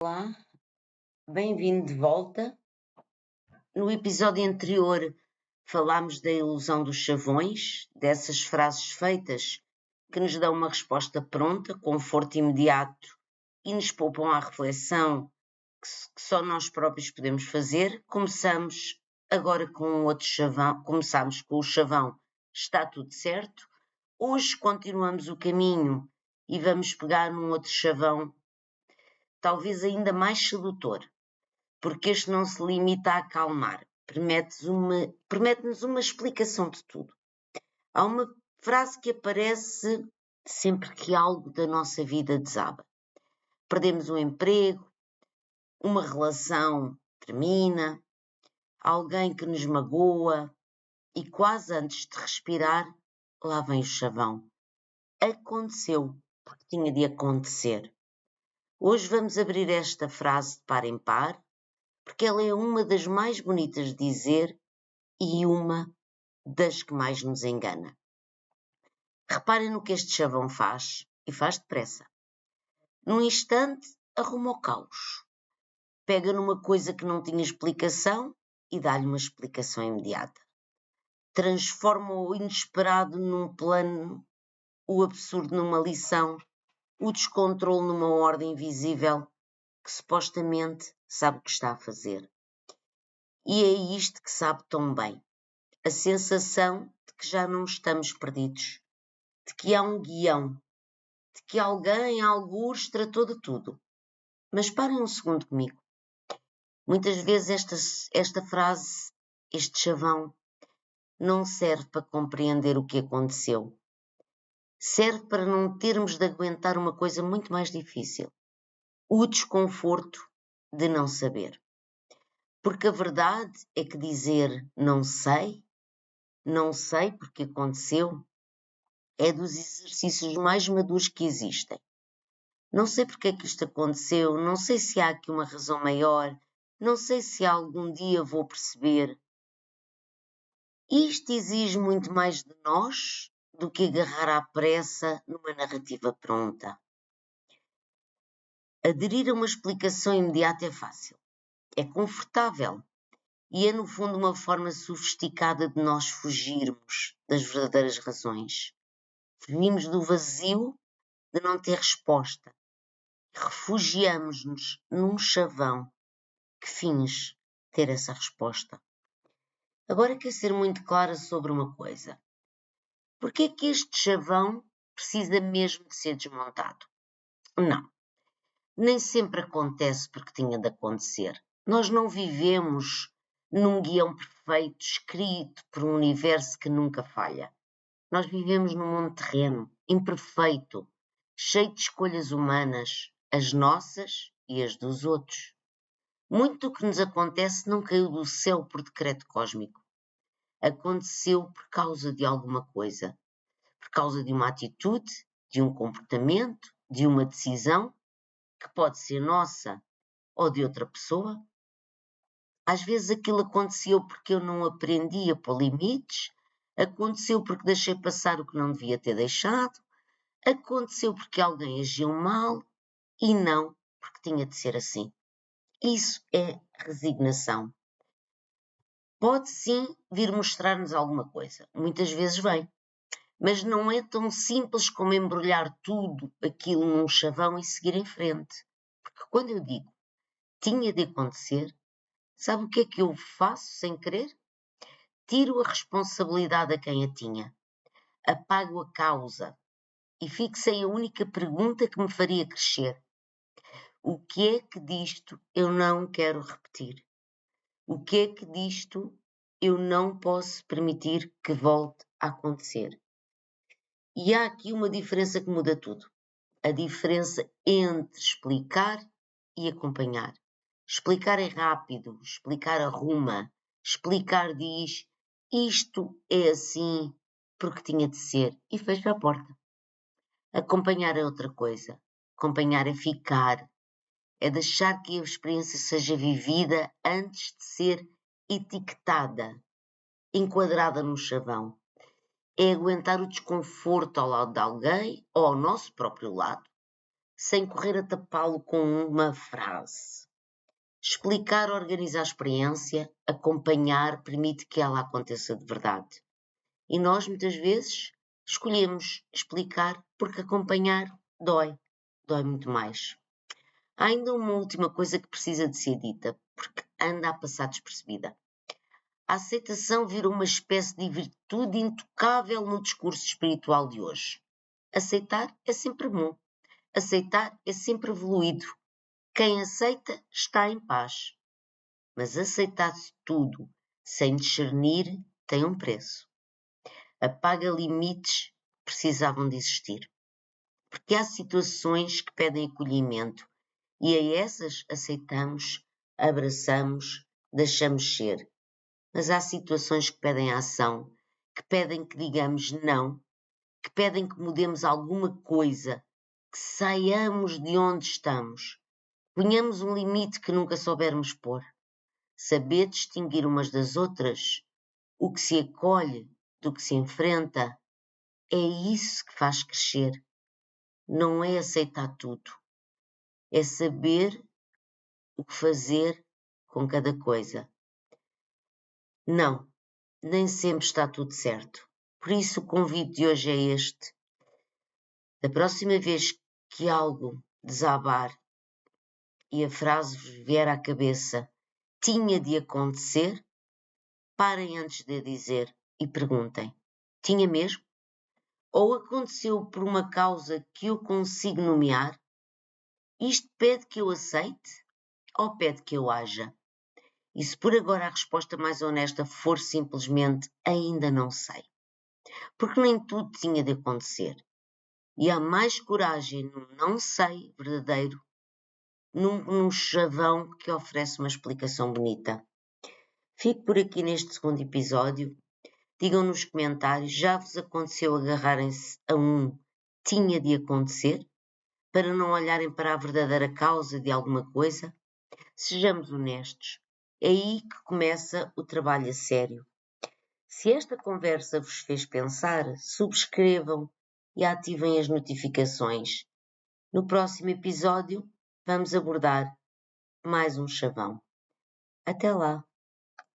Olá, bem-vindo de volta. No episódio anterior falámos da ilusão dos chavões, dessas frases feitas que nos dão uma resposta pronta, conforto imediato e nos poupam à reflexão que só nós próprios podemos fazer. Começamos agora com outro chavão, começámos com o chavão "está tudo certo". Hoje continuamos o caminho e vamos pegar num outro chavão, talvez ainda mais sedutor, porque este não se limita a acalmar, permite-nos uma explicação de tudo. Há uma frase que aparece sempre que algo da nossa vida desaba. Perdemos um emprego, uma relação termina, alguém que nos magoa e quase antes de respirar, lá vem o chavão. Aconteceu, porque tinha de acontecer. Hoje vamos abrir esta frase de par em par, porque ela é uma das mais bonitas de dizer e uma das que mais nos engana. Reparem no que este chavão faz, e faz depressa. Num instante, arruma o caos. Pega numa coisa que não tinha explicação e dá-lhe uma explicação imediata. Transforma o inesperado num plano, o absurdo numa lição, o descontrole numa ordem invisível que supostamente sabe o que está a fazer. E é isto que sabe tão bem. A sensação de que já não estamos perdidos, de que há um guião, de que alguém, algures, tratou de tudo. Mas parem um segundo comigo. Muitas vezes esta frase, este chavão, não serve para compreender o que aconteceu. Serve para não termos de aguentar uma coisa muito mais difícil. O desconforto de não saber. Porque a verdade é que dizer não sei porque aconteceu, é dos exercícios mais maduros que existem. Não sei porque é que isto aconteceu, não sei se há aqui uma razão maior, não sei se algum dia vou perceber. Isto exige muito mais de nós do que agarrar à pressa numa narrativa pronta. Aderir a uma explicação imediata é fácil, é confortável e é no fundo uma forma sofisticada de nós fugirmos das verdadeiras razões. Fugimos do vazio de não ter resposta. Refugiamos-nos num chavão que finge ter essa resposta. Agora quero ser muito clara sobre uma coisa. Porquê é que este chavão precisa mesmo de ser desmontado? Não. Nem sempre acontece porque tinha de acontecer. Nós não vivemos num guião perfeito, escrito por um universo que nunca falha. Nós vivemos num mundo terreno, imperfeito, cheio de escolhas humanas, as nossas e as dos outros. Muito do que nos acontece não caiu do céu por decreto cósmico. Aconteceu por causa de alguma coisa. Por causa de uma atitude, de um comportamento, de uma decisão, que pode ser nossa ou de outra pessoa. Às vezes aquilo aconteceu porque eu não aprendi a pôr limites, aconteceu porque deixei passar o que não devia ter deixado, aconteceu porque alguém agiu mal e não porque tinha de ser assim. Isso é resignação. Pode sim vir mostrar-nos alguma coisa. Muitas vezes vem. Mas não é tão simples como embrulhar tudo aquilo num chavão e seguir em frente. Porque quando eu digo tinha de acontecer, sabe o que é que eu faço sem querer? Tiro a responsabilidade a quem a tinha. Apago a causa. E fixei a única pergunta que me faria crescer. O que é que disto eu não quero repetir? O que é que disto eu não posso permitir que volte a acontecer? E há aqui uma diferença que muda tudo. A diferença entre explicar e acompanhar. Explicar é rápido, explicar arruma, explicar diz isto é assim porque tinha de ser e fecha a porta. Acompanhar é outra coisa. Acompanhar é ficar, é deixar que a experiência seja vivida antes de ser etiquetada, enquadrada num chavão. É aguentar o desconforto ao lado de alguém ou ao nosso próprio lado, sem correr a tapá-lo com uma frase. Explicar organiza a experiência, acompanhar permite que ela aconteça de verdade. E nós, muitas vezes, escolhemos explicar porque acompanhar dói muito mais. Há ainda uma última coisa que precisa de ser dita, porque anda a passar despercebida. A aceitação virou uma espécie de virtude intocável no discurso espiritual de hoje. Aceitar é sempre bom. Aceitar é sempre evoluído. Quem aceita está em paz. Mas aceitar-se tudo sem discernir tem um preço. Apaga limites que precisavam de existir. Porque há situações que pedem acolhimento e a essas aceitamos, abraçamos, deixamos ser. Mas há situações que pedem ação, que pedem que digamos não, que pedem que mudemos alguma coisa, que saiamos de onde estamos. Ponhamos um limite que nunca soubermos pôr. Saber distinguir umas das outras, o que se acolhe do que se enfrenta, é isso que faz crescer. Não é aceitar tudo. É saber o que fazer com cada coisa. Não, nem sempre está tudo certo. Por isso o convite de hoje é este. Da próxima vez que algo desabar e a frase vos vier à cabeça tinha de acontecer, parem antes de dizer e perguntem: tinha mesmo? Ou aconteceu por uma causa que eu consigo nomear? Isto pede que eu aceite ou pede que eu haja? E se por agora a resposta mais honesta for simplesmente ainda não sei. Porque nem tudo tinha de acontecer. E há mais coragem no não sei verdadeiro, num chavão que oferece uma explicação bonita. Fico por aqui neste segundo episódio. Digam nos comentários, já vos aconteceu agarrarem-se a um tinha de acontecer, para não olharem para a verdadeira causa de alguma coisa? Sejamos honestos. É aí que começa o trabalho a sério. Se esta conversa vos fez pensar, subscrevam e ativem as notificações. No próximo episódio, vamos abordar mais um chavão. Até lá!